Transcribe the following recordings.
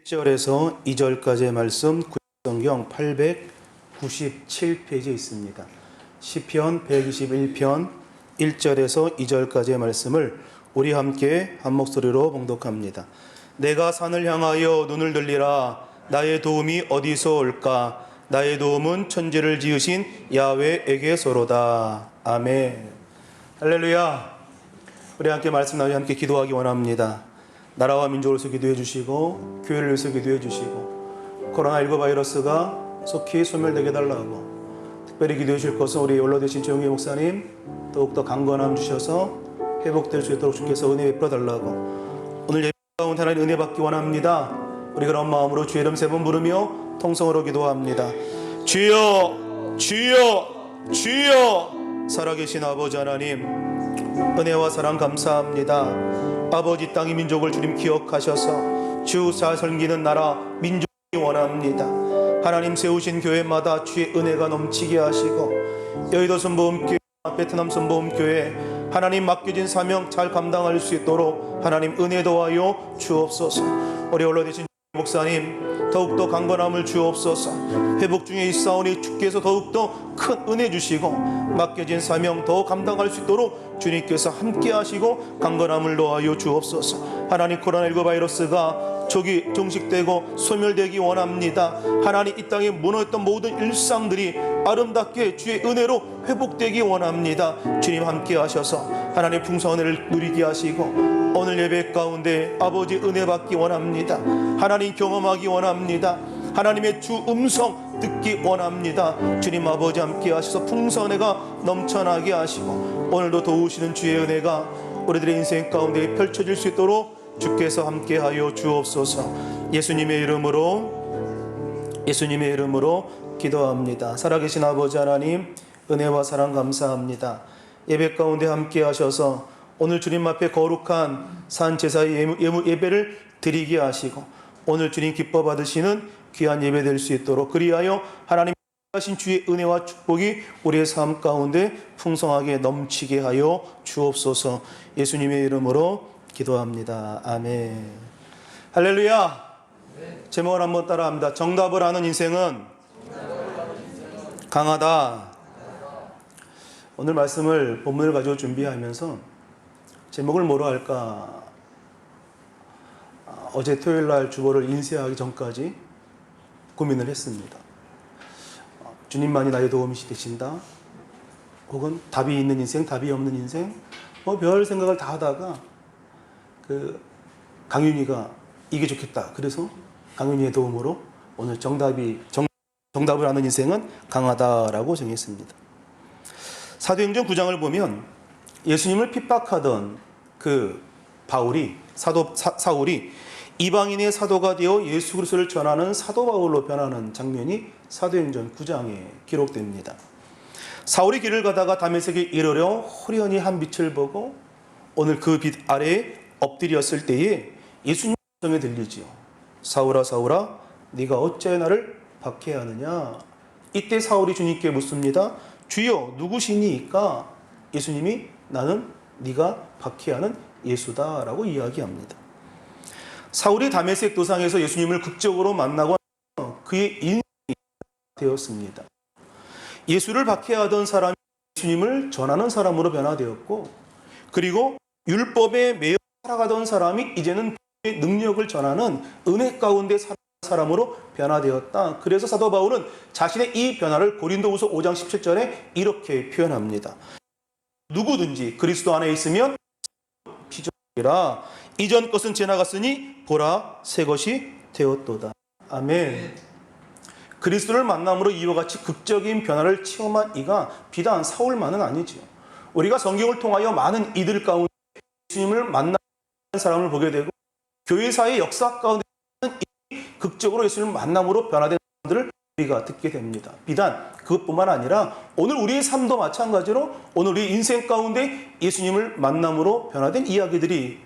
1절에서 2절까지의 말씀 구약성경 897페이지에 있습니다. 시편 121편 1절에서 2절까지의 말씀을 우리 함께 한 목소리로 봉독합니다. 내가 산을 향하여 눈을 들리라. 나의 도움이 어디서 올까? 나의 도움은 천지를 지으신 야훼에게서로다. 아멘. 할렐루야. 우리 함께 말씀 나누며 함께 기도하기 원합니다. 나라와 민족을 위해서 기도해 주시고, 교회를 위해서 기도해 주시고, 코로나19 바이러스가 속히 소멸되게 달라고 특별히 기도해 주실 것은 우리 연로 되신 조영기 목사님 더욱더 강건함 주셔서 회복될 수 있도록 주께서 은혜 베풀어 달라고, 오늘 예배 가운데 하나님 은혜 받기 원합니다. 우리 그런 마음으로 주의 이름 세 번 부르며 통성으로 기도합니다. 주여, 주여, 주여. 살아계신 아버지 하나님, 은혜와 사랑 감사합니다. 아버지 땅의 민족을 주님 기억하셔서 주 잘 섬기는 나라 민족이 원합니다. 하나님 세우신 교회마다 주의 은혜가 넘치게 하시고, 여의도 선보험교회, 베트남 선보험교회 하나님 맡겨진 사명 잘 감당할 수 있도록 하나님 은혜 도와요 주옵소서. 우리 올라 되신 목사님 더욱더 강건함을 주옵소서. 회복 중에 있사오니 주께서 더욱더 큰 은혜 주시고 맡겨진 사명 더 감당할 수 있도록 주님께서 함께 하시고 강건함을 놓아여 주옵소서. 하나님 코로나19 바이러스가 조기 종식되고 소멸되기 원합니다. 하나님 이 땅에 무너졌던 모든 일상들이 아름답게 주의 은혜로 회복되기 원합니다. 주님 함께 하셔서 하나님 풍성한 은혜를 누리게 하시고, 오늘 예배 가운데 아버지 은혜 받기 원합니다. 하나님 경험하기 원합니다. 하나님의 주 음성 듣기 원합니다. 주님 아버지 함께 하셔서 풍성한 은혜가 넘쳐나게 하시고, 오늘도 도우시는 주의 은혜가 우리들의 인생 가운데 펼쳐질 수 있도록 주께서 함께하여 주옵소서. 예수님의 이름으로 기도합니다. 살아계신 아버지 하나님, 은혜와 사랑 감사합니다. 예배 가운데 함께 하셔서 오늘 주님 앞에 거룩한 산제사의 예배를 드리게 하시고, 오늘 주님 기뻐 받으시는 귀한 예배 될 수 있도록, 그리하여 하나님 하신 주의 은혜와 축복이 우리의 삶 가운데 풍성하게 넘치게 하여 주옵소서. 예수님의 이름으로 기도합니다. 아멘. 할렐루야. 제목을 한번 따라합니다. 정답을 아는 인생은 강하다. 오늘 말씀을 본문을 가지고 준비하면서 제목을 뭐로 할까? 어제 토요일 날 주보를 인쇄하기 전까지 고민을 했습니다. 주님만이 나의 도움이 되신다, 혹은 답이 있는 인생, 답이 없는 인생, 별 생각을 다 하다가 강윤희가 이게 좋겠다. 그래서 강윤희의 도움으로 오늘 정답을 아는 인생은 강하다라고 정했습니다. 사도행전 9장을 보면 예수님을 핍박하던 사울이 이방인의 사도가 되어 예수 그리스도를 전하는 사도 바울로 변하는 장면이 사도행전 9장에 기록됩니다. 사울이 길을 가다가 다메섹에 이르러 호련히 한 빛을 보고 오늘 그 빛 아래에 엎드렸을 때에 예수님의 음성이 들리지요. 사울아 사울아 네가 어찌 나를 박해하느냐. 이때 사울이 주님께 묻습니다. 주여 누구시니까? 예수님이 나는 네가 박해하는 예수다라고 이야기합니다. 사울이 다메섹 도상에서 예수님을 극적으로 만나고 그의 인생이 되었습니다. 예수를 박해하던 사람이 예수님을 전하는 사람으로 변화되었고, 그리고 율법에 매여 살아가던 사람이 이제는 능력을 전하는 은혜 가운데 살아가는 사람으로 변화되었다. 그래서 사도 바울은 자신의 이 변화를 고린도후서 5장 17절에 이렇게 표현합니다. 누구든지 그리스도 안에 있으면 피조물이라. 이전 것은 지나갔으니 보라 새 것이 되었도다. 아멘. 그리스도를 만남으로 이와 같이 극적인 변화를 체험한 이가 비단 사울만은 아니지요. 우리가 성경을 통하여 많은 이들 가운데 예수님을 만나는 사람을 보게 되고, 교회사의 역사 가운데 극적으로 예수님을 만남으로 변화된 사람들을 우리가 듣게 됩니다. 비단 그것뿐만 아니라 오늘 우리의 삶도 마찬가지로 오늘 우리 인생 가운데 예수님을 만남으로 변화된 이야기들이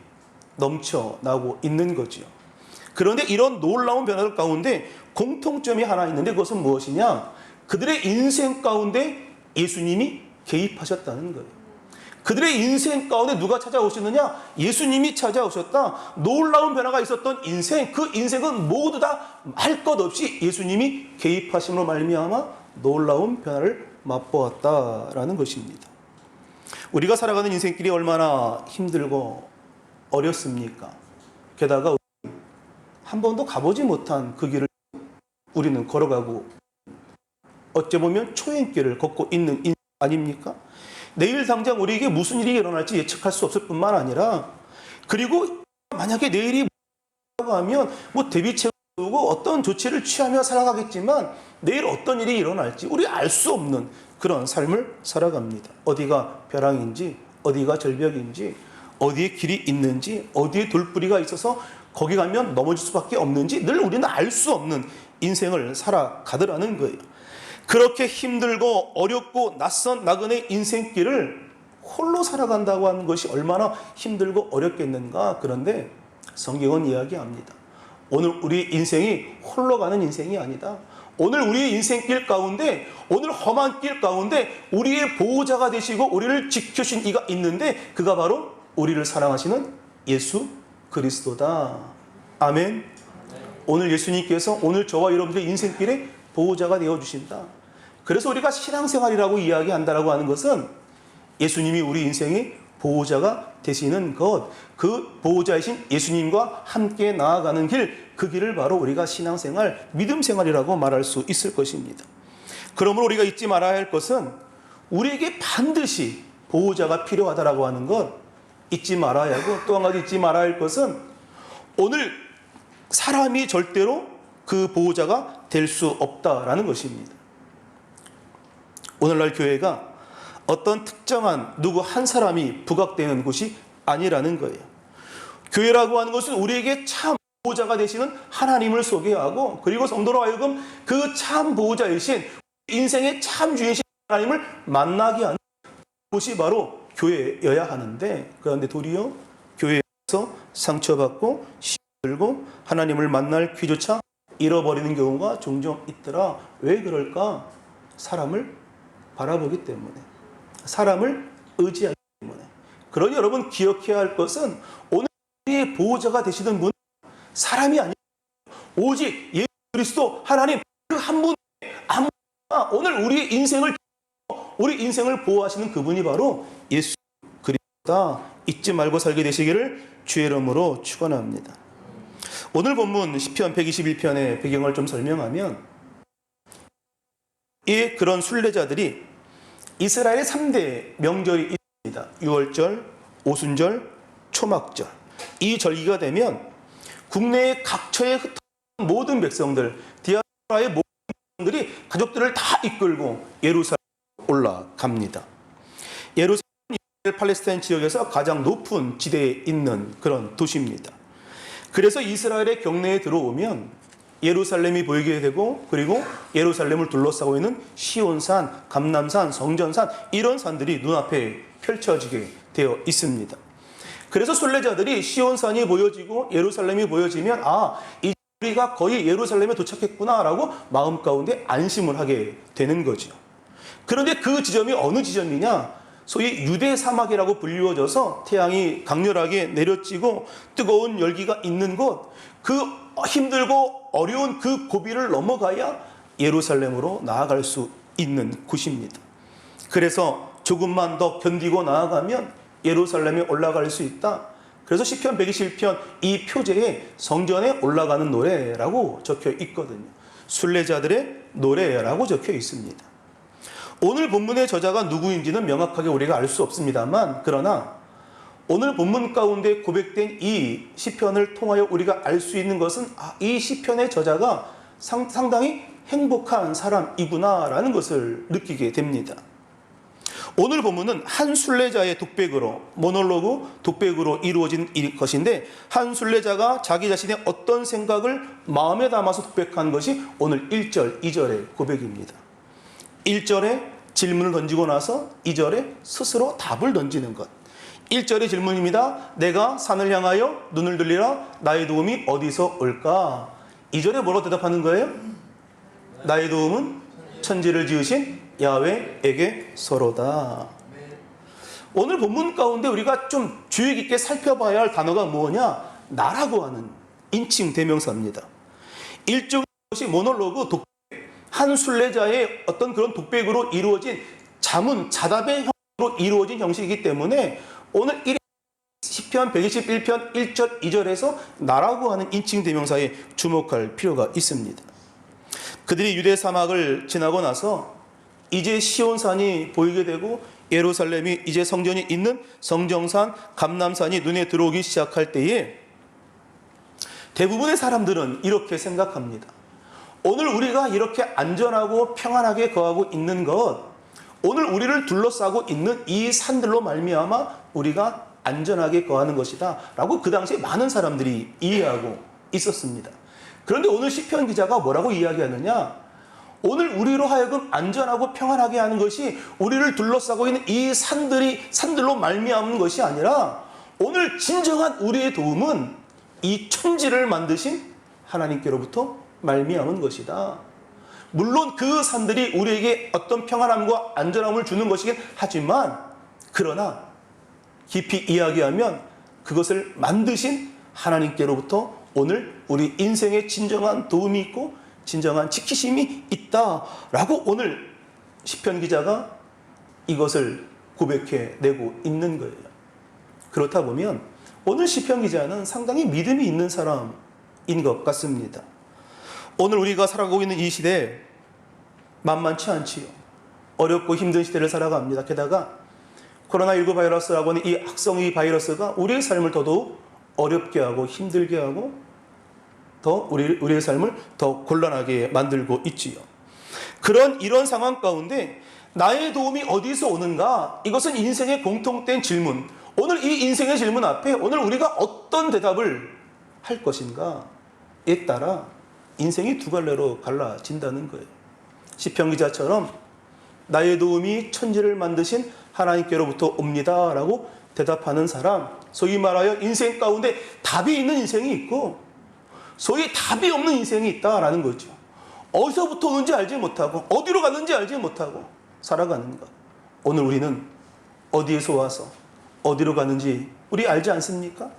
넘쳐나고 있는 거지요. 그런데 이런 놀라운 변화들 가운데 공통점이 하나 있는데, 그것은 무엇이냐? 그들의 인생 가운데 예수님이 개입하셨다는 거예요. 그들의 인생 가운데 누가 찾아오셨느냐? 예수님이 찾아오셨다. 놀라운 변화가 있었던 인생, 그 인생은 모두 다 할 것 없이 예수님이 개입하심으로 말미암아 놀라운 변화를 맛보았다라는 것입니다. 우리가 살아가는 인생길이 얼마나 힘들고 어렵습니까? 게다가 한 번도 가보지 못한 그 길을 우리는 걸어가고 어찌 보면 초행길을 걷고 있는 인생 아닙니까? 내일 당장 우리에게 무슨 일이 일어날지 예측할 수 없을 뿐만 아니라, 그리고 만약에 내일이 뭐라고 하면 뭐 대비책을 세우고 어떤 조치를 취하며 살아가겠지만 내일 어떤 일이 일어날지 우리 알 수 없는 그런 삶을 살아갑니다. 어디가 벼랑인지, 어디가 절벽인지, 어디에 길이 있는지, 어디에 돌뿌리가 있어서 거기 가면 넘어질 수밖에 없는지 늘 우리는 알 수 없는 인생을 살아가더라는 거예요. 그렇게 힘들고 어렵고 낯선 나그네 인생길을 홀로 살아간다고 하는 것이 얼마나 힘들고 어렵겠는가. 그런데 성경은 이야기합니다. 오늘 우리 인생이 홀로 가는 인생이 아니다. 오늘 우리의 인생길 가운데, 오늘 험한 길 가운데 우리의 보호자가 되시고 우리를 지켜주신 이가 있는데, 그가 바로 우리를 사랑하시는 예수 그리스도다. 아멘. 오늘 예수님께서 오늘 저와 여러분들의 인생길에 보호자가 되어주신다. 그래서 우리가 신앙생활이라고 이야기한다라고 하는 것은 예수님이 우리 인생의 보호자가 되시는 것, 그 보호자이신 예수님과 함께 나아가는 길, 그 길을 바로 우리가 신앙생활, 믿음생활이라고 말할 수 있을 것입니다. 그러므로 우리가 잊지 말아야 할 것은 우리에게 반드시 보호자가 필요하다라고 하는 것 잊지 말아야 하고, 또 한 가지 잊지 말아야 할 것은 오늘 사람이 절대로 그 보호자가 될 수 없다라는 것입니다. 오늘날 교회가 어떤 특정한 누구 한 사람이 부각되는 곳이 아니라는 거예요. 교회라고 하는 것은 우리에게 참 보호자가 되시는 하나님을 소개하고, 그리고 성도로 하여금 그 참 보호자이신 인생의 참 주인이신 하나님을 만나게 하는 곳이 바로 교회여야 하는데, 그런데 도리어 교회에서 상처받고 시들고 하나님을 만날 기조차 잃어버리는 경우가 종종 있더라. 왜 그럴까? 사람을 바라보기 때문에, 사람을 의지하기 때문에. 그러니 여러분 기억해야 할 것은 오늘 우리의 보호자가 되시는 분은 사람이 아니라 오직 예수 그리스도 하나님 그 한 분, 오늘 우리 인생을 보호하시는 그분이 바로 예수 그리스도다. 잊지 말고 살게 되시기를 주의 이름으로 축원합니다. 오늘 본문 시편 121편의 배경을 좀 설명하면, 이 그런 순례자들이 이스라엘의 3대 명절이 있습니다. 유월절, 오순절, 초막절. 이 절기가 되면 국내의 각처에 흩어진 모든 백성들, 디아스포라의 모든 백성들이 가족들을 다 이끌고 예루살렘으로 올라갑니다. 예루살렘은 이스라엘 팔레스타인 지역에서 가장 높은 지대에 있는 그런 도시입니다. 그래서 이스라엘의 경내에 들어오면 예루살렘이 보이게 되고, 그리고 예루살렘을 둘러싸고 있는 시온산, 감람산, 성전산, 이런 산들이 눈앞에 펼쳐지게 되어 있습니다. 그래서 순례자들이 시온산이 보여지고 예루살렘이 보여지면 이 우리가 거의 예루살렘에 도착했구나라고 마음 가운데 안심을 하게 되는 거죠. 그런데 그 지점이 어느 지점이냐? 소위 유대 사막이라고 불리워져서 태양이 강렬하게 내려지고 뜨거운 열기가 있는 곳, 그 힘들고 어려운 그 고비를 넘어가야 예루살렘으로 나아갈 수 있는 곳입니다. 그래서 조금만 더 견디고 나아가면 예루살렘에 올라갈 수 있다. 그래서 시편 121편 이 표제에 성전에 올라가는 노래라고 적혀 있거든요. 순례자들의 노래라고 적혀 있습니다. 오늘 본문의 저자가 누구인지는 명확하게 우리가 알 수 없습니다만, 그러나 오늘 본문 가운데 고백된 이 시편을 통하여 우리가 알 수 있는 것은 이 시편의 저자가 상당히 행복한 사람이구나라는 것을 느끼게 됩니다. 오늘 본문은 한 순례자의 독백으로, 모놀로그 독백으로 이루어진 것인데, 한 순례자가 자기 자신의 어떤 생각을 마음에 담아서 독백한 것이 오늘 1절, 2절의 고백입니다. 1절에 질문을 던지고 나서 2절에 스스로 답을 던지는 것. 1절의 질문입니다. 내가 산을 향하여 눈을 들리라. 나의 도움이 어디서 올까? 2절에 뭐라고 대답하는 거예요? 나의 도움은 천지를 지으신 야훼에게 서로다. 오늘 본문 가운데 우리가 좀 주의 깊게 살펴봐야 할 단어가 뭐냐? 나라고 하는 인칭 대명사입니다. 일종의 것이 모놀로그, 독백, 한 순례자의 어떤 그런 독백으로 이루어진 자문, 자답의 형식으로 이루어진 형식이기 때문에 오늘 시편 121편 1절 2절에서 나라고 하는 인칭 대명사에 주목할 필요가 있습니다. 그들이 유대 사막을 지나고 나서 이제 시온산이 보이게 되고 예루살렘이 이제 성전이 있는 성정산 감람산이 눈에 들어오기 시작할 때에 대부분의 사람들은 이렇게 생각합니다. 오늘 우리가 이렇게 안전하고 평안하게 거하고 있는 것, 오늘 우리를 둘러싸고 있는 이 산들로 말미암아 우리가 안전하게 거하는 것이다 라고 그 당시에 많은 사람들이 이해하고 있었습니다. 그런데 오늘 시편 기자가 뭐라고 이야기하느냐? 오늘 우리로 하여금 안전하고 평안하게 하는 것이 우리를 둘러싸고 있는 이 산들로 말미암은 것이 아니라 오늘 진정한 우리의 도움은 이 천지를 만드신 하나님께로부터 말미암은 것이다. 물론 그 산들이 우리에게 어떤 평안함과 안전함을 주는 것이긴 하지만 그러나 깊이 이야기하면 그것을 만드신 하나님께로부터 오늘 우리 인생에 진정한 도움이 있고 진정한 지키심이 있다라고 오늘 시편 기자가 이것을 고백해 내고 있는 거예요. 그렇다 보면 오늘 시편 기자는 상당히 믿음이 있는 사람인 것 같습니다. 오늘 우리가 살아가고 있는 이 시대 만만치 않지요. 어렵고 힘든 시대를 살아갑니다. 게다가 코로나19 바이러스라고 하는 이 악성의 바이러스가 우리의 삶을 더더욱 어렵게 하고 힘들게 하고 더 우리의 삶을 더 곤란하게 만들고 있지요. 이런 상황 가운데 나의 도움이 어디서 오는가? 이것은 인생의 공통된 질문. 오늘 이 인생의 질문 앞에 오늘 우리가 어떤 대답을 할 것인가에 따라 인생이 두 갈래로 갈라진다는 거예요. 시편 기자처럼 나의 도움이 천지를 만드신 하나님께로부터 옵니다 라고 대답하는 사람, 소위 말하여 인생 가운데 답이 있는 인생이 있고 소위 답이 없는 인생이 있다라는 거죠. 어디서부터 오는지 알지 못하고 어디로 갔는지 알지 못하고 살아가는 것. 오늘 우리는 어디에서 와서 어디로 가는지 우리 알지 않습니까?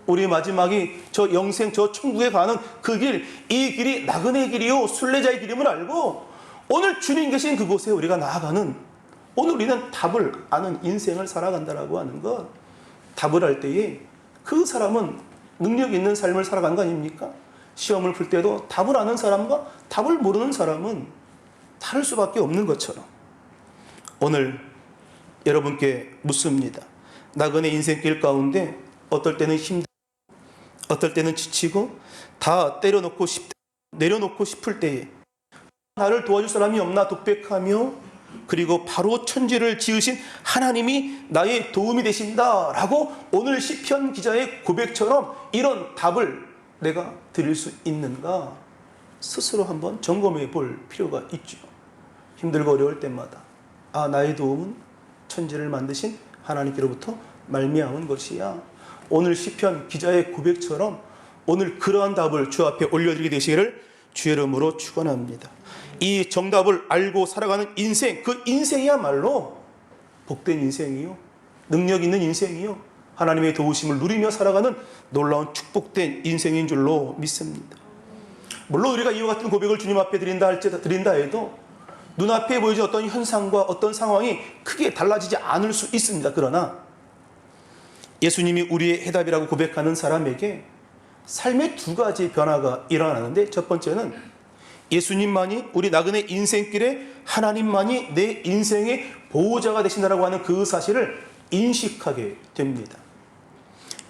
우리 마지막이 저 영생, 저 천국에 가는 그 길, 이 길이 나그네 길이요 순례자의 길임을 알고 오늘 주님 계신 그곳에 우리가 나아가는, 오늘 우리는 답을 아는 인생을 살아간다라고 하는 것. 답을 할 때에 그 사람은 능력 있는 삶을 살아가는 거 아닙니까? 시험을 풀 때도 답을 아는 사람과 답을 모르는 사람은 다를 수밖에 없는 것처럼 오늘 여러분께 묻습니다. 나그네 인생길 가운데 어떨 때는 힘들고 어떨 때는 지치고 다 내려놓고 싶을 때에 나를 도와줄 사람이 없나 독백하며 그리고 바로 천지를 지으신 하나님이 나의 도움이 되신다라고 오늘 시편 기자의 고백처럼 이런 답을 내가 드릴 수 있는가 스스로 한번 점검해 볼 필요가 있죠. 힘들고 어려울 때마다 나의 도움은 천지를 만드신 하나님께로부터 말미암은 것이야. 오늘 시편 기자의 고백처럼 오늘 그러한 답을 주 앞에 올려드리게 되시기를 주의 이름으로 축원합니다. 이 정답을 알고 살아가는 인생, 그 인생이야말로 복된 인생이요, 능력 있는 인생이요, 하나님의 도우심을 누리며 살아가는 놀라운 축복된 인생인 줄로 믿습니다. 물론 우리가 이와 같은 고백을 주님 앞에 드린다 해도 눈앞에 보이는 어떤 현상과 어떤 상황이 크게 달라지지 않을 수 있습니다. 그러나 예수님이 우리의 해답이라고 고백하는 사람에게 삶의 두 가지 변화가 일어나는데, 첫 번째는 예수님만이 우리 나그네 인생길에 하나님만이 내 인생의 보호자가 되신다라고 하는 그 사실을 인식하게 됩니다.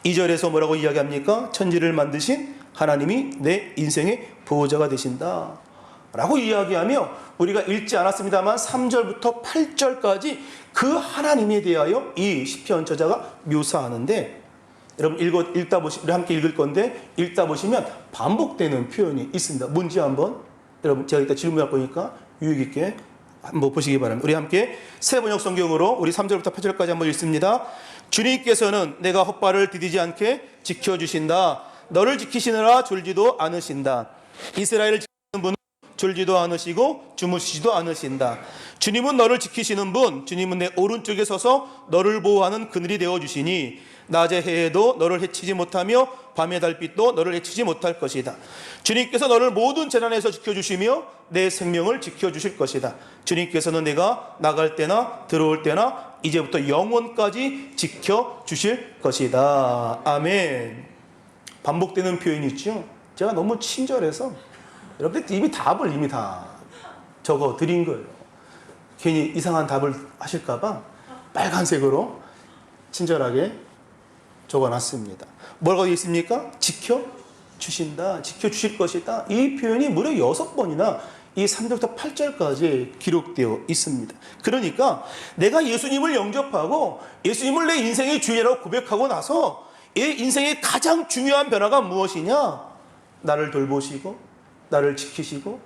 2절에서 뭐라고 이야기합니까? 천지를 만드신 하나님이 내 인생의 보호자가 되신다 라고 이야기하며 우리가 읽지 않았습니다만 3절부터 8절까지 그 하나님에 대하여 이 시편 저자가 묘사하는데, 여러분 우리 함께 읽을 건데 읽다 보시면 반복되는 표현이 있습니다. 뭔지 한번 여러분 제가 이따 질문할 거니까 유익 있게 한번 보시기 바랍니다. 우리 함께 새 번역 성경으로 우리 3절부터 8절까지 한번 읽습니다. 주님께서는 내가 헛발을 디디지 않게 지켜주신다. 너를 지키시느라 졸지도 않으신다. 이스라엘을 지키는 분은 졸지도 않으시고 주무시지도 않으신다. 주님은 너를 지키시는 분, 주님은 내 오른쪽에 서서 너를 보호하는 그늘이 되어주시니 낮의 해에도 너를 해치지 못하며 밤의 달빛도 너를 해치지 못할 것이다. 주님께서 너를 모든 재난에서 지켜주시며 내 생명을 지켜주실 것이다. 주님께서는 내가 나갈 때나 들어올 때나 이제부터 영원까지 지켜주실 것이다. 아멘. 반복되는 표현이 있죠. 제가 너무 친절해서 여러분들 이미 답을 이미 다 적어 드린 거예요. 괜히 이상한 답을 하실까봐 빨간색으로 친절하게 적어놨습니다. 뭐라고 되어 있습니까? 지켜주신다, 지켜주실 것이다. 이 표현이 무려 6번이나 이 3절부터 8절까지 기록되어 있습니다. 그러니까 내가 예수님을 영접하고 예수님을 내 인생의 주인이라고 고백하고 나서 이 인생의 가장 중요한 변화가 무엇이냐? 나를 돌보시고 나를 지키시고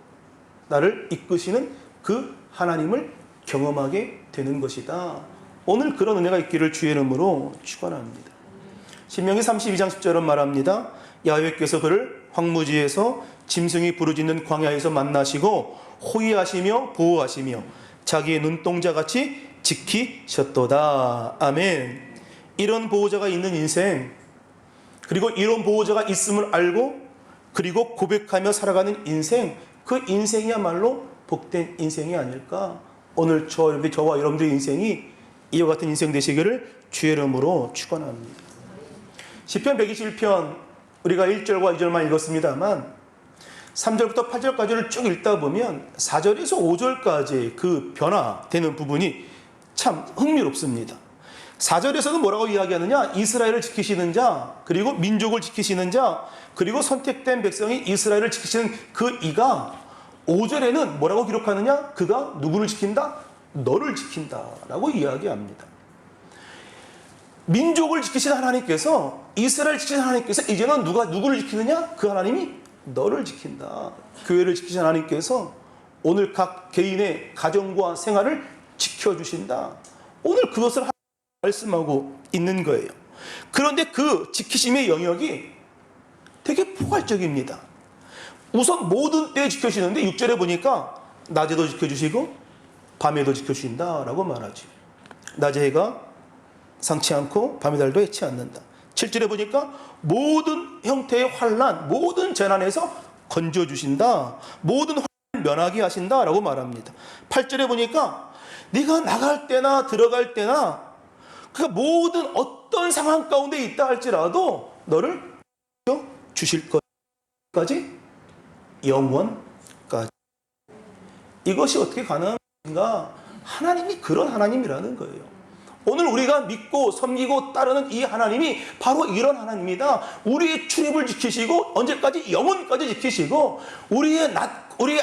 나를 이끄시는 그 하나님을 경험하게 되는 것이다. 오늘 그런 은혜가 있기를 주의 이름으로 축원합니다. 신명기 32장 10절은 말합니다. 야훼께서 그를 황무지에서 짐승이 부르짖는 광야에서 만나시고 호위하시며 보호하시며 자기의 눈동자같이 지키셨도다. 아멘. 이런 보호자가 있는 인생, 그리고 이런 보호자가 있음을 알고 그리고 고백하며 살아가는 인생, 그 인생이야말로 복된 인생이 아닐까. 오늘 저와 여러분들의 인생이 이와 같은 인생 되시기를 주의 이름으로 축원합니다. 시편 121편 우리가 1절과 2절만 읽었습니다만 3절부터 8절까지를 쭉 읽다 보면 4절에서 5절까지 그 변화되는 부분이 참 흥미롭습니다. 4절에서는 뭐라고 이야기하느냐? 이스라엘을 지키시는 자, 그리고 민족을 지키시는 자, 그리고 선택된 백성이 이스라엘을 지키시는 그 이가 5절에는 뭐라고 기록하느냐? 그가 누구를 지킨다? 너를 지킨다 라고 이야기합니다. 민족을 지키시는 하나님께서, 이스라엘 지키시는 하나님께서 이제는 누구를 지키느냐? 그 하나님이 너를 지킨다. 교회를 지키시는 하나님께서 오늘 각 개인의 가정과 생활을 지켜주신다. 오늘 그것을 말씀하고 있는 거예요. 그런데 그 지키심의 영역이 되게 포괄적입니다. 우선 모든 때에 지켜주시는데 6절에 보니까 낮에도 지켜주시고 밤에도 지켜주신다 라고 말하죠. 낮의 해가 상치 않고 밤의 달도 해치 않는다. 7절에 보니까 모든 형태의 환난, 모든 재난에서 건져주신다. 모든 환난을 면하게 하신다 라고 말합니다. 8절에 보니까 네가 나갈 때나 들어갈 때나 그 모든 어떤 상황 가운데 있다 할지라도 너를 주실 것까지 영원까지. 이것이 어떻게 가능한가? 하나님이 그런 하나님이라는 거예요. 오늘 우리가 믿고 섬기고 따르는 이 하나님이 바로 이런 하나님이다. 우리의 출입을 지키시고 언제까지? 영원까지 지키시고 우리의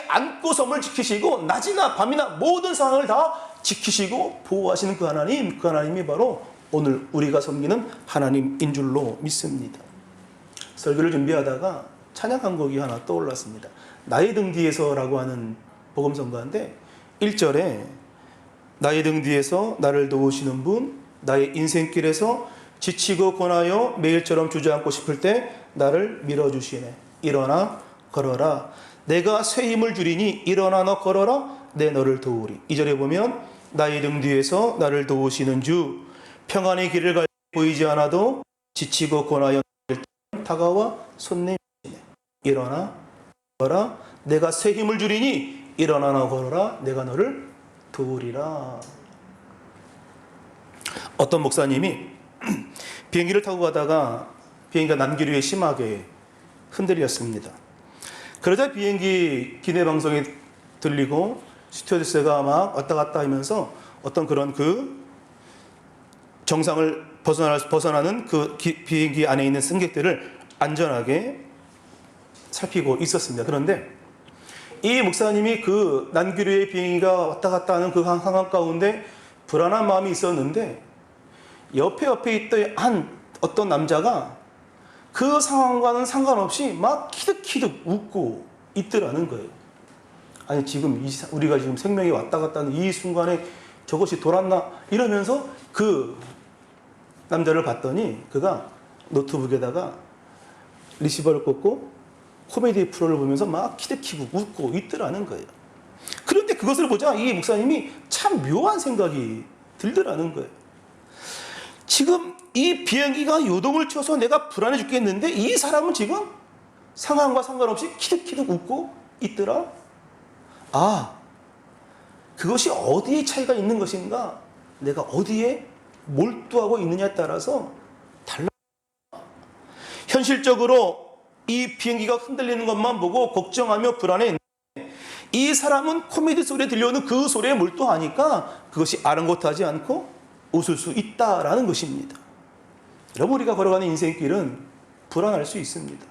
앉고 섬을 지키시고 낮이나 밤이나 모든 상황을 다 지키시고 보호하시는 그 하나님이 바로 오늘 우리가 섬기는 하나님인 줄로 믿습니다. 설교를 준비하다가 찬양 한 곡이 하나 떠올랐습니다. 나의 등 뒤에서라고 하는 복음성가인데 1절에 나의 등 뒤에서 나를 도우시는 분, 나의 인생길에서 지치고 고나여 매일처럼 주저앉고 싶을 때 나를 밀어주시네. 일어나 걸어라. 내가 새 힘을 주리니 일어나 너 걸어라. 내 너를 도우리. 2절에 보면 나의 등 뒤에서 나를 도우시는 주, 평안의 길을 갈 보이지 않아도 지치고 고나여 다가와 손 내미시네. 일어나 걸어라. 내가 새 힘을 주리니 일어나 너 걸어라. 내가 너를 도우리라. 어떤 목사님이 비행기를 타고 가다가 비행기가 난길 위에 심하게 흔들렸습니다. 그러자 비행기 기내 방송이 들리고 스튜어디스가 막 왔다 갔다 하면서 어떤 그런 그 정상을 벗어나는 그 비행기 안에 있는 승객들을 안전하게 살피고 있었습니다. 그런데 이 목사님이 그 난길 위에 비행기가 왔다 갔다 하는 그 상황 가운데 불안한 마음이 있었는데 옆에 있던 어떤 남자가 그 상황과는 상관없이 막 키득키득 웃고 있더라는 거예요. 아니 지금 우리가 지금 생명이 왔다 갔다 하는 이 순간에 저것이 돌았나 이러면서 그 남자를 봤더니 그가 노트북에다가 리시버를 꽂고 코미디 프로를 보면서 막 키득키고 웃고 있더라는 거예요. 그런데 그것을 보자 이 목사님이 참 묘한 생각이 들더라는 거예요. 지금 이 비행기가 요동을 쳐서 내가 불안해 죽겠는데 이 사람은 지금 상황과 상관없이 키득키득 웃고 있더라. 아, 그것이 어디에 차이가 있는 것인가? 내가 어디에 몰두하고 있느냐에 따라서 달라. 현실적으로 이 비행기가 흔들리는 것만 보고 걱정하며 불안해. 이 사람은 코미디 소리에 들려오는 그 소리에 몰두하니까 그것이 아랑곳하지 않고 웃을 수 있다라는 것입니다. 여러분, 우리가 걸어가는 인생길은 불안할 수 있습니다.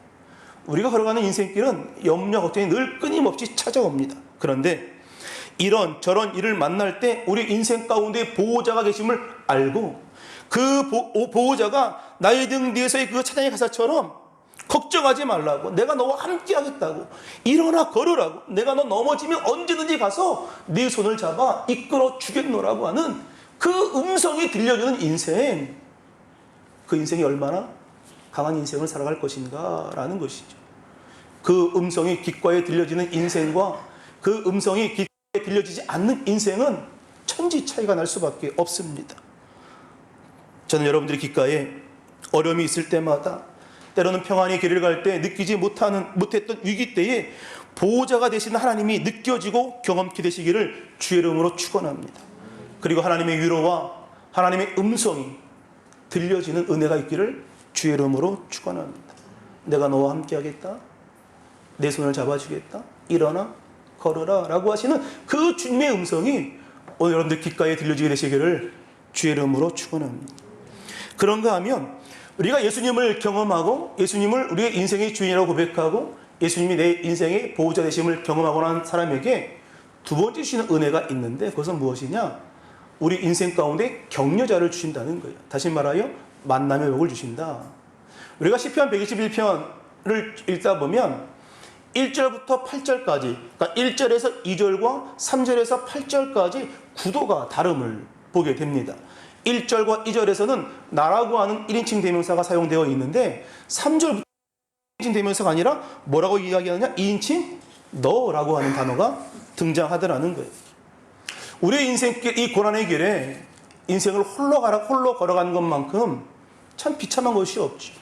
우리가 걸어가는 인생길은 염려, 걱정이 늘 끊임없이 찾아옵니다. 그런데 이런 저런 일을 만날 때 우리 인생 가운데 보호자가 계심을 알고 그 보호자가 나의 등 뒤에서의 그 찬양의 가사처럼 걱정하지 말라고, 내가 너와 함께 하겠다고, 일어나 걸으라고, 내가 너 넘어지면 언제든지 가서 네 손을 잡아 이끌어 주겠노라고 하는 그 음성이 들려주는 인생, 그 인생이 얼마나 강한 인생을 살아갈 것인가 라는 것이죠. 그 음성이 귓가에 들려지는 인생과 그 음성이 귓가에 들려지지 않는 인생은 천지 차이가 날 수밖에 없습니다. 저는 여러분들이 귓가에 어려움이 있을 때마다, 때로는 평안의 길을 갈 때 느끼지 못했던 위기 때에 보호자가 되시는 하나님이 느껴지고 경험케 되시기를 주의 이름으로 축원합니다. 그리고 하나님의 위로와 하나님의 음성이 들려지는 은혜가 있기를 주의 이름으로 축원합니다. 내가 너와 함께 하겠다. 내 손을 잡아주겠다. 일어나 걸어라 라고 하시는 그 주님의 음성이 오늘 여러분들 귓가에 들려지게 되시기를 주의 이름으로 축원합니다. 그런가 하면 우리가 예수님을 경험하고 예수님을 우리의 인생의 주인이라고 고백하고 예수님이 내 인생의 보호자 되심을 경험하고 난 사람에게 두 번째 주시는 은혜가 있는데, 그것은 무엇이냐? 우리 인생 가운데 격려자를 주신다는 거예요. 다시 말하여 만남의 복을 주신다. 우리가 시편 121편을 읽다 보면 1절부터 8절까지, 그러니까 1절에서 2절과 3절에서 8절까지 구도가 다름을 보게 됩니다. 1절과 2절에서는 나라고 하는 1인칭 대명사가 사용되어 있는데 3절부터 1인칭 대명사가 아니라 뭐라고 이야기하느냐? 2인칭 너라고 하는 단어가 등장하더라는 거예요. 우리의 인생길, 이 고난의 길에 인생을 홀로 걸어가는 것만큼 참 비참한 것이 없죠.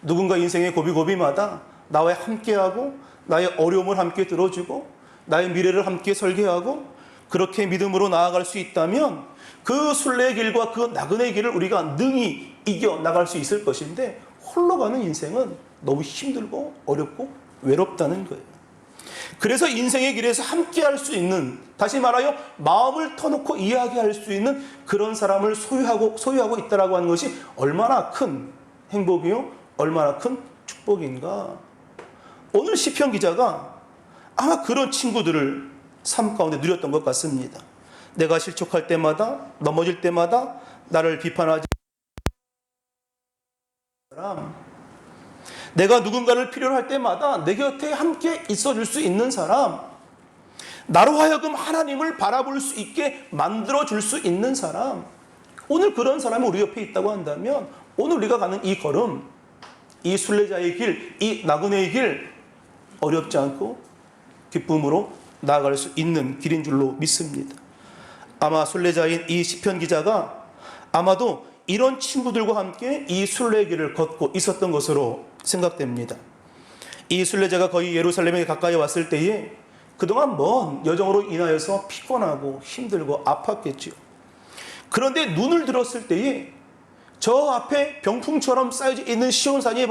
누군가 인생의 고비고비마다 나와 함께하고 나의 어려움을 함께 들어주고 나의 미래를 함께 설계하고 그렇게 믿음으로 나아갈 수 있다면 그 순례의 길과 그 나그네의 길을 우리가 능히 이겨나갈 수 있을 것인데, 홀로 가는 인생은 너무 힘들고 어렵고 외롭다는 거예요. 그래서 인생의 길에서 함께 할 수 있는, 다시 말하여 마음을 터놓고 이야기할 수 있는 그런 사람을 소유하고 있다라고 하는 것이 얼마나 큰 행복이요, 얼마나 큰 축복인가. 오늘 시편 기자가 아마 그런 친구들을 삶 가운데 누렸던 것 같습니다. 내가 실족할 때마다, 넘어질 때마다 나를 비판하지 사람, 내가 누군가를 필요로 할 때마다 내 곁에 함께 있어줄 수 있는 사람, 나로 하여금 하나님을 바라볼 수 있게 만들어줄 수 있는 사람, 오늘 그런 사람이 우리 옆에 있다고 한다면 오늘 우리가 가는 이 걸음, 이 순례자의 길, 이 나그네의 길, 어렵지 않고 기쁨으로 나아갈 수 있는 길인 줄로 믿습니다. 아마 순례자인 이 시편 기자가 아마도 이런 친구들과 함께 이 순례의 길을 걷고 있었던 것으로 생각됩니다. 이 순례자가 거의 예루살렘에 가까이 왔을 때에 그동안 먼 여정으로 인하여서 피곤하고 힘들고 아팠겠죠. 그런데 눈을 들었을 때에 저 앞에 병풍처럼 쌓여져 있는 시온산이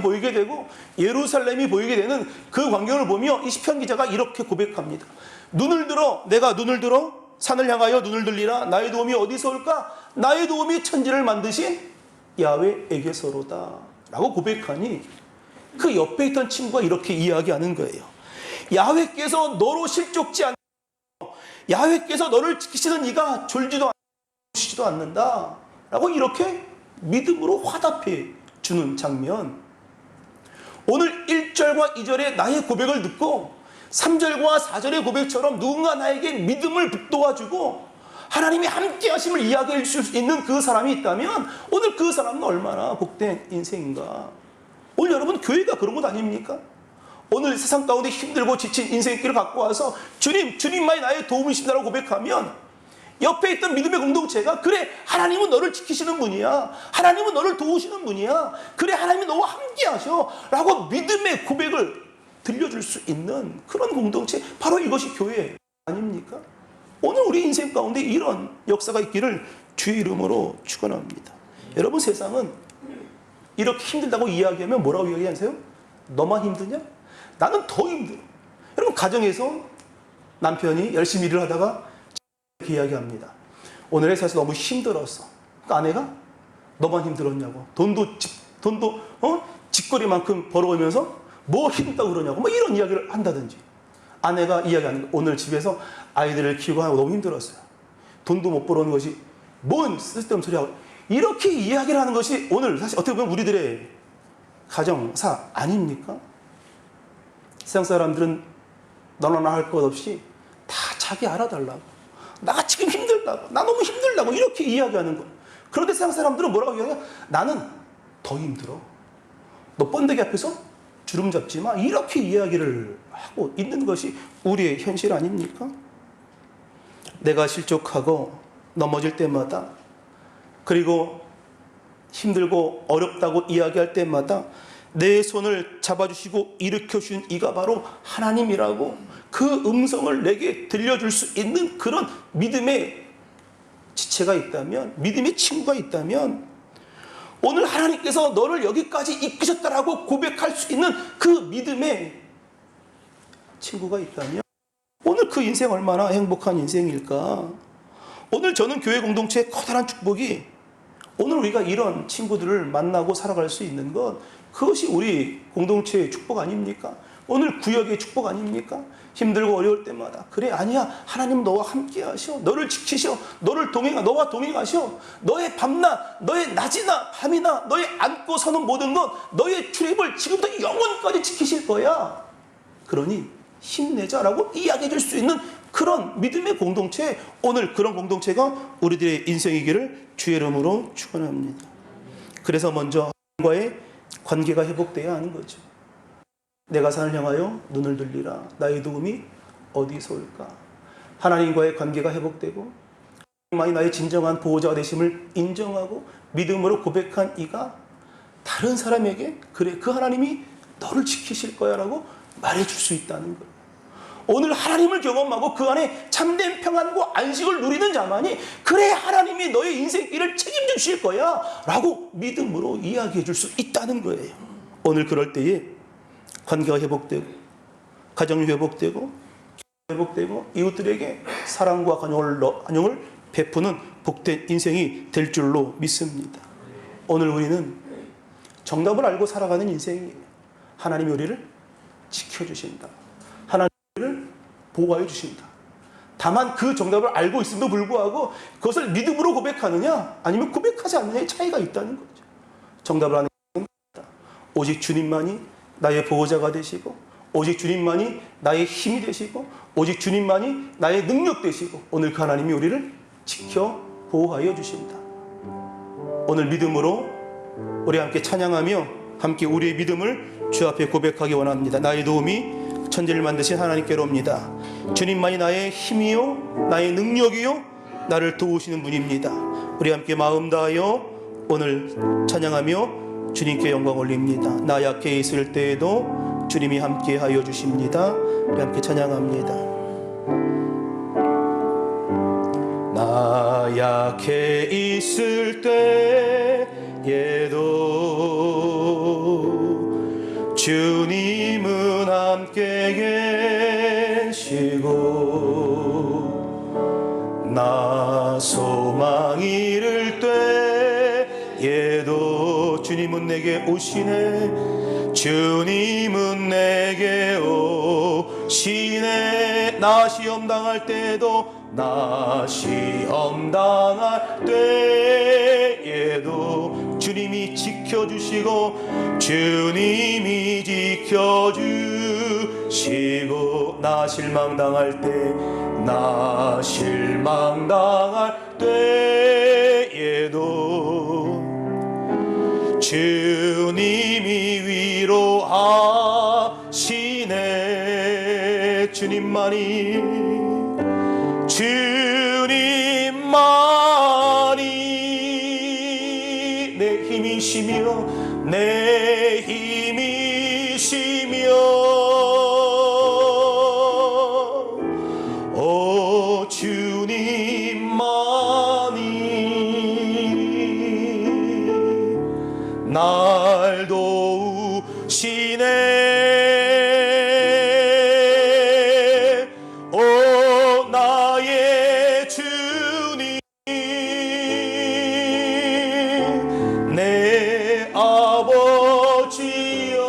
보이게 되고 예루살렘이 보이게 되는 그 광경을 보며 이 시편 기자가 이렇게 고백합니다. 내가 눈을 들어 산을 향하여 눈을 들리라. 나의 도움이 어디서 올까? 나의 도움이 천지를 만드신 야훼에게서로다 라고 고백하니 그 옆에 있던 친구가 이렇게 이야기하는 거예요. 야훼께서 너로 실족지 않고 야훼께서 너를 지키시는 이가 졸지도 않고 쉬지도 않는다 라고 이렇게 믿음으로 화답해 주는 장면. 오늘 1절과 2절의 나의 고백을 듣고 3절과 4절의 고백처럼 누군가 나에게 믿음을 북돋아주고 하나님이 함께 하심을 이야기해 줄 수 있는 그 사람이 있다면 오늘 그 사람은 얼마나 복된 인생인가. 오늘 여러분 교회가 그런 것 아닙니까? 오늘 세상 가운데 힘들고 지친 인생길을 갖고 와서 주님만이 나의 도움이신다라고 고백하면 옆에 있던 믿음의 공동체가 그래 하나님은 너를 지키시는 분이야, 하나님은 너를 도우시는 분이야, 그래 하나님이 너와 함께 하셔 라고 믿음의 고백을 들려줄 수 있는 그런 공동체, 바로 이것이 교회 아닙니까? 오늘 우리 인생 가운데 이런 역사가 있기를 주의 이름으로 축원합니다. 여러분, 세상은 이렇게 힘들다고 이야기하면 뭐라고 이야기하세요? 너만 힘드냐? 나는 더 힘들어. 여러분, 가정에서 남편이 열심히 일을 하다가 이렇게 이야기합니다. 오늘 회사에서 너무 힘들었어. 그러니까 아내가 너만 힘들었냐고. 돈도 집거리만큼 벌어오면서 뭐 힘들다고 그러냐고. 뭐 이런 이야기를 한다든지. 아내가 이야기하는 거. 오늘 집에서 아이들을 키우고 하고 너무 힘들었어요. 돈도 못 벌어오는 것이 뭔 쓸데없는 소리하고. 이렇게 이야기를 하는 것이 오늘 사실 어떻게 보면 우리들의 가정사 아닙니까? 세상 사람들은 너나 할 것 없이 다 자기 알아달라고, 나 지금 힘들다고, 나 너무 힘들다고 이렇게 이야기하는 거. 그런데 세상 사람들은 뭐라고 이야기해요? 나는 더 힘들어. 너 번데기 앞에서 주름 잡지 마. 이렇게 이야기를 하고 있는 것이 우리의 현실 아닙니까? 내가 실족하고 넘어질 때마다, 그리고 힘들고 어렵다고 이야기할 때마다 내 손을 잡아주시고 일으켜주신 이가 바로 하나님이라고 그 음성을 내게 들려줄 수 있는 그런 믿음의 지체가 있다면, 믿음의 친구가 있다면, 오늘 하나님께서 너를 여기까지 이끄셨다라고 고백할 수 있는 그 믿음의 친구가 있다면 오늘 그 인생 얼마나 행복한 인생일까? 오늘 저는 교회 공동체의 커다란 축복이 오늘 우리가 이런 친구들을 만나고 살아갈 수 있는 것, 그것이 우리 공동체의 축복 아닙니까? 오늘 구역의 축복 아닙니까? 힘들고 어려울 때마다 그래 아니야, 하나님 너와 함께 하셔, 너를 지키셔, 너와 동행하셔, 너의 밤낮, 너의 낮이나 밤이나 너의 앉고 서는 모든 것, 너의 출입을 지금부터 영원까지 지키실 거야. 그러니 힘내자라고 이야기해 줄 수 있는 그런 믿음의 공동체, 오늘 그런 공동체가 우리들의 인생이기를 주의 이름으로 축원합니다. 그래서 먼저 하나님과의 관계가 회복돼야 하는 거죠. 내가 산을 향하여 눈을 들리라. 나의 도움이 어디서 올까? 하나님과의 관계가 회복되고 하나님만이 나의 진정한 보호자가 되심을 인정하고 믿음으로 고백한 이가 다른 사람에게 그래 그 하나님이 너를 지키실 거야 라고 말해줄 수 있다는 거예요. 오늘 하나님을 경험하고 그 안에 참된 평안과 안식을 누리는 자만이 그래 하나님이 너의 인생길을 책임져 주실 거야 라고 믿음으로 이야기해 줄 수 있다는 거예요. 오늘 그럴 때에 관계가 회복되고 가정이 회복되고 이웃들에게 사랑과 간용을 베푸는 복된 인생이 될 줄로 믿습니다. 오늘 우리는 정답을 알고 살아가는 인생이에요. 하나님이 우리를 지켜주신다. 하나님이 우리를 보호해 주신다. 다만 그 정답을 알고 있음에도 불구하고 그것을 믿음으로 고백하느냐 아니면 고백하지 않느냐의 차이가 있다는 거죠. 정답을 아는 것은 오직 주님만이 나의 보호자가 되시고, 오직 주님만이 나의 힘이 되시고, 오직 주님만이 나의 능력 되시고, 오늘 그 하나님이 우리를 지켜 보호하여 주신다. 오늘 믿음으로 우리 함께 찬양하며 함께 우리의 믿음을 주 앞에 고백하기 원합니다. 나의 도움이 천지를 만드신 하나님께로 옵니다. 주님만이 나의 힘이요 나의 능력이요 나를 도우시는 분입니다. 우리 함께 마음 다하여 오늘 찬양하며 주님께 영광 올립니다. 나 약해 있을 때에도 주님이 함께 하여 주십니다. 우리 함께 찬양합니다. 나 약해 있을 때에도 주님은 함께 계시고 나 소망 잃을 때에도 주님은 내게 오시네. 주님은 내게 오시네. 나 시험 당할 때도 나 시험 당할 때에도 주님이 지켜주시고 주님이 지켜주시고 나 실망 당할 때에도 주님이 위로하시네. 주님만이 내 힘이시며 내 힘이시며 오 주님만이 날 도우시네. 오 나의 주님 내 아버지여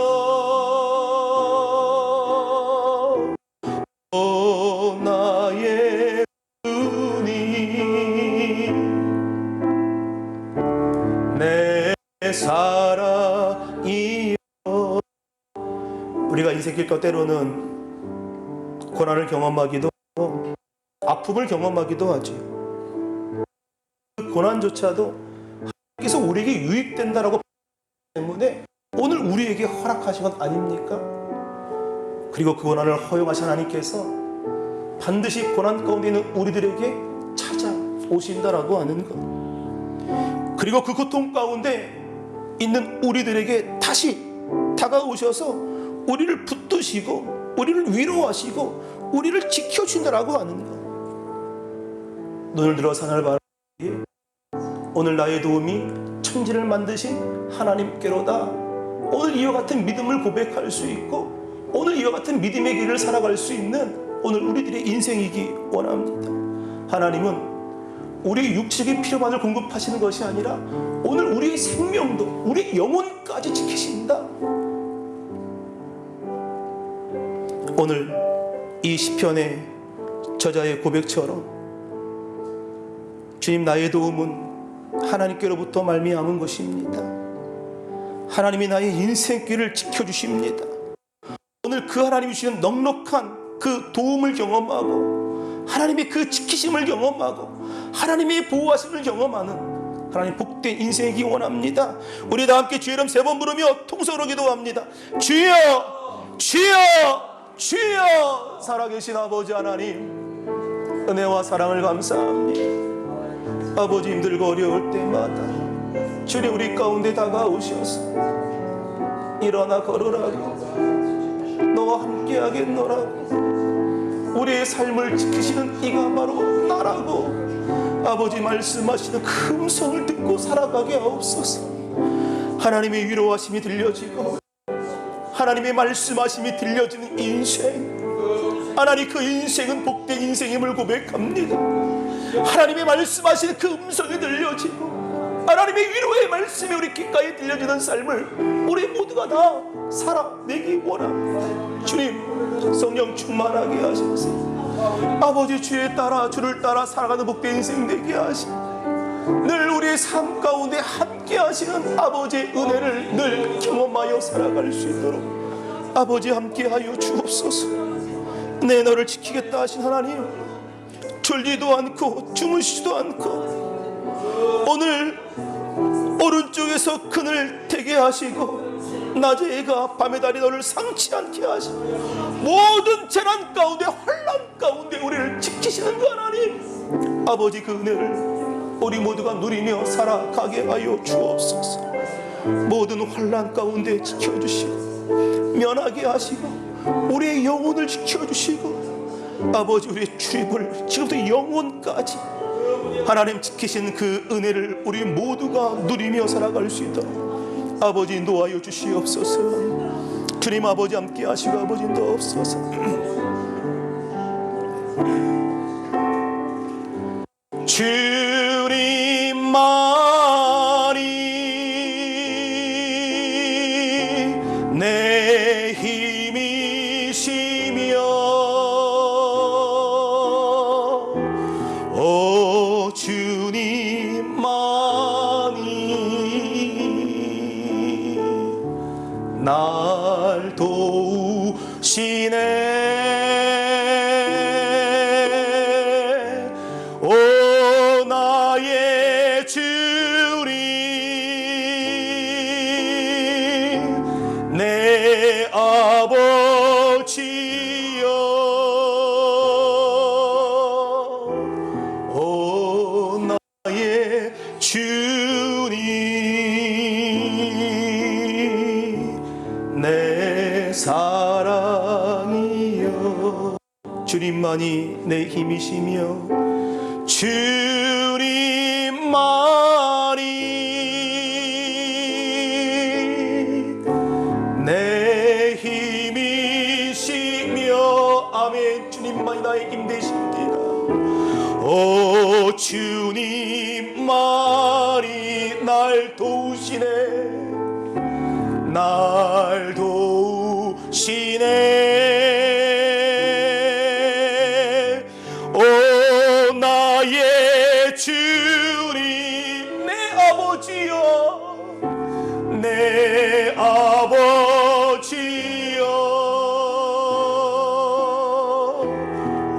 오 나의 주님 내 사랑이여. 우리가 인생길 것 때로는 고난을 경험하기도 하고 아픔을 경험하기도 하지. 그 고난조차도 하나님께서 우리에게 유익된다라고 때문에 오늘 우리에게 허락하신 것 아닙니까? 그리고 그 고난을 허용하신 하나님께서 반드시 고난 가운데 있는 우리들에게 찾아오신다라고 하는 것, 그리고 그 고통 가운데 있는 우리들에게 다시 다가오셔서 우리를 붙드시고 우리를 위로하시고 우리를 지켜준다라고 하는 것. 눈을 들어서 하나를 바라보기에 오늘 나의 도움이 천지를 만드신 하나님께로다. 오늘 이와 같은 믿음을 고백할 수 있고 오늘 이와 같은 믿음의 길을 살아갈 수 있는 오늘 우리들의 인생이기 원합니다. 하나님은 우리 육체적인 필요만을 공급하시는 것이 아니라 오늘 우리의 생명도 우리 영혼까지 지키신다. 오늘 이 시편의 저자의 고백처럼 주님 나의 도움은 하나님께로부터 말미암은 것입니다. 하나님이 나의 인생길을 지켜주십니다. 오늘 그 하나님이 주시는 넉넉한 그 도움을 경험하고 하나님의 그 지키심을 경험하고 하나님의 보호하심을 경험하는 하나님 복된 인생이기 원합니다. 우리 다 함께 주의 이름 3번 부르며 통성으로 기도합니다. 주여 주여 주여. 살아계신 아버지 하나님 은혜와 사랑을 감사합니다. 아버지 힘들고 어려울 때마다 주님 우리 가운데 다가오셔서 일어나 걸으라고 너와 함께 하겠노라고 우리의 삶을 지키시는 이가 바로 나라고 아버지 말씀하시는 그 음성을 듣고 살아가게 하옵소서. 하나님의 위로하심이 들려지고 하나님의 말씀하심이 들려지는 인생, 하나님 그 인생은 복된 인생임을 고백합니다. 하나님의 말씀하시는 그 음성이 들려지고 하나님의 위로의 말씀이 우리 귓가에 들려지는 삶을 우리 모두가 다 살아내기 원합니다. 주님 성령 충만하게 하셔서 아버지 주에 따라 주를 따라 살아가는 복된 인생 되게 하시고 늘 우리의 삶 가운데 함께 하시는 아버지의 은혜를 늘 경험하여 살아갈 수 있도록 아버지 함께 하여 주옵소서. 내 너를 지키겠다 하신 하나님 졸지도 않고 주무시지도 않고 오늘 오른쪽에서 그늘 되게 하시고 낮에 해가 밤에 달이 너를 상치 않게 하시고 모든 재난 가운데 환난 가운데 우리를 지키시는 그 하나님 아버지 그 은혜를 우리 모두가 누리며 살아가게 하여 주옵소서. 모든 환난 가운데 지켜주시고 면하게 하시고 우리의 영혼을 지켜주시고 아버지 우리의 출입을 지금부터 영혼까지 하나님 지키신 그 은혜를 우리 모두가 누리며 살아갈 수 있도록 아버지 인도하여 주시옵소서. 주님 아버지 함께 하시고 아버지 인도하옵소서. 주님만이 내 힘이시며 오 주님만이 날 도우시네. 내 아버지여 내 사랑이여. 주님만이 내 힘이시며 주님만이 내 힘이시며. 아멘. 주님만이 나의 힘 되십니다. 오 주님만이 날 도우시네. 날 도우시네. 오 나의 주님 내 아버지여. 내 아버지여.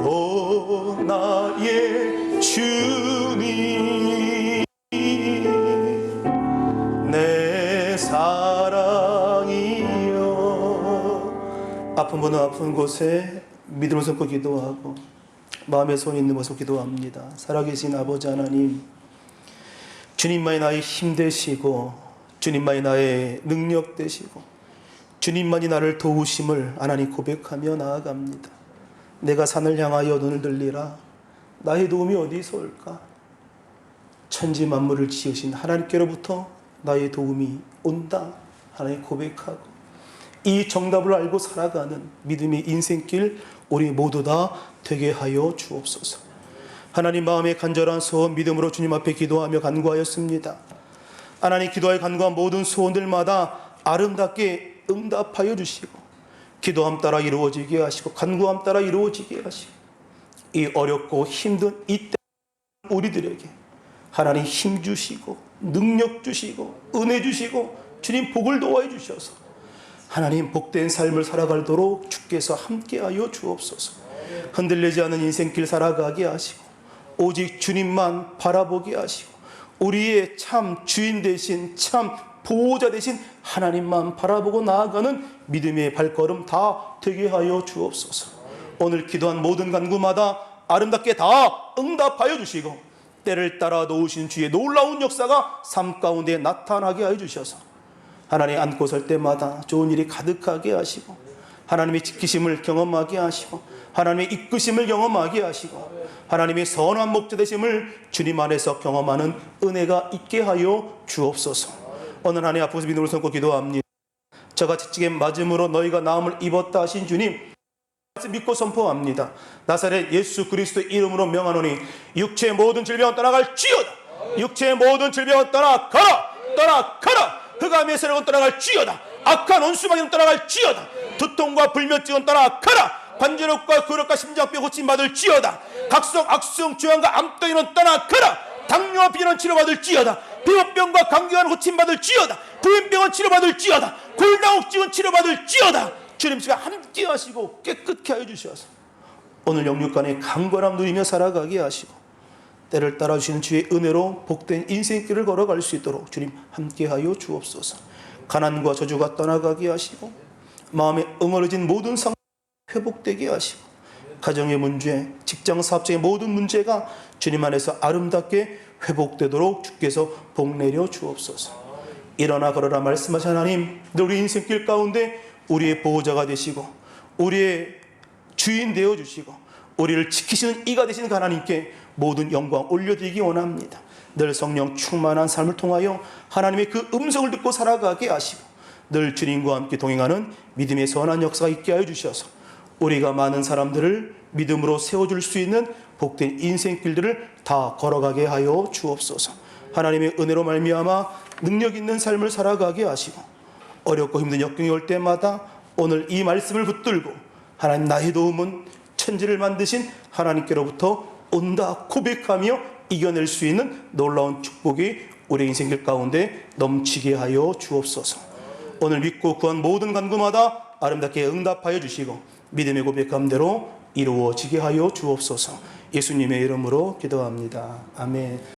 오 나의 주님 내 사랑이여. 아픈 분은 아픈 곳에 믿음을 쏟고 기도하고 마음에 손이 있는 모습 기도합니다. 살아계신 아버지 하나님, 주님만이 나의 힘 되시고 주님만이 나의 능력 되시고 주님만이 나를 도우심을 하나님 고백하며 나아갑니다. 내가 산을 향하여 눈을 들리라. 나의 도움이 어디서 올까? 천지 만물을 지으신 하나님께로부터 나의 도움이 온다. 하나님 고백하고 이 정답을 알고 살아가는 믿음의 인생길 우리 모두 다 되게 하여 주옵소서. 하나님, 마음의 간절한 소원 믿음으로 주님 앞에 기도하며 간구하였습니다. 하나님, 기도하여 간구한 모든 소원들마다 아름답게 응답하여 주시고 기도함 따라 이루어지게 하시고 간구함 따라 이루어지게 하시고 이 어렵고 힘든 이때 우리들에게 하나님 힘 주시고 능력 주시고 은혜 주시고 주님 복을 도와해 주셔서 하나님 복된 삶을 살아가도록 주께서 함께하여 주옵소서. 흔들리지 않은 인생길 살아가게 하시고 오직 주님만 바라보게 하시고 우리의 참 주인 되신 참 보호자 되신 하나님만 바라보고 나아가는 믿음의 발걸음 다 되게 하여 주옵소서. 오늘 기도한 모든 간구마다 아름답게 다 응답하여 주시고 때를 따라 놓으신 주의 놀라운 역사가 삶 가운데 나타나게 하여 주셔서 하나님 안고 설 때마다 좋은 일이 가득하게 하시고 하나님의 지키심을 경험하게 하시고 하나님의 이끄심을 경험하게 하시고 하나님의 선한 목자 되심을 주님 안에서 경험하는 은혜가 있게 하여 주옵소서. 오늘 하나님 앞에서 믿음을 삼고 기도합니다. 저같이 찌개 맞음으로 너희가 나음을 입었다 하신 주님 믿고 선포합니다. 나사렛 예수 그리스도 이름으로 명하노니 육체의 모든 질병은 떠나갈지어다. 육체의 모든 질병은 떠나가라. 떠나가라. 흑암의 세력은 떠나갈지어다. 악한 원수마귀는 떠나갈지어다. 두통과 불면증은 떠나가라. 관절염과 근육과 심장병 고침받을지어다. 각성 악성 주환과 암덩이는 떠나가라. 당뇨와 비만은 치료받을지어다. 피부병과 감기는 고침받을지어다. 부인병은 치료받을지어다. 골다공증은 치료받을지어다. 주님 씨가 함께 하시고 깨끗게 하여 주셔서 오늘 영육간의 강건함 누리며 살아가게 하시고 때를 따라 주시는 주의 은혜로 복된 인생길을 걸어갈 수 있도록 주님 함께 하여 주옵소서. 가난과 저주가 떠나가게 하시고 마음에 응어려진 모든 상황 회복되게 하시고 가정의 문제, 직장 사업장의 모든 문제가 주님 안에서 아름답게 회복되도록 주께서 복 내려 주옵소서. 일어나 걸어라 말씀하신 하나님, 우리 인생길 가운데 우리의 보호자가 되시고 우리의 주인 되어주시고 우리를 지키시는 이가 되시는 하나님께 모든 영광 올려드리기 원합니다. 늘 성령 충만한 삶을 통하여 하나님의 그 음성을 듣고 살아가게 하시고 늘 주님과 함께 동행하는 믿음의 선한 역사가 있게 하여 주셔서 우리가 많은 사람들을 믿음으로 세워줄 수 있는 복된 인생길들을 다 걸어가게 하여 주옵소서. 하나님의 은혜로 말미암아 능력 있는 삶을 살아가게 하시고 어렵고 힘든 역경이 올 때마다 오늘 이 말씀을 붙들고 하나님 나의 도움은 천지를 만드신 하나님께로부터 온다 고백하며 이겨낼 수 있는 놀라운 축복이 우리 인생길 가운데 넘치게 하여 주옵소서. 오늘 믿고 구한 모든 간구마다 아름답게 응답하여 주시고 믿음의 고백함대로 이루어지게 하여 주옵소서. 예수님의 이름으로 기도합니다. 아멘.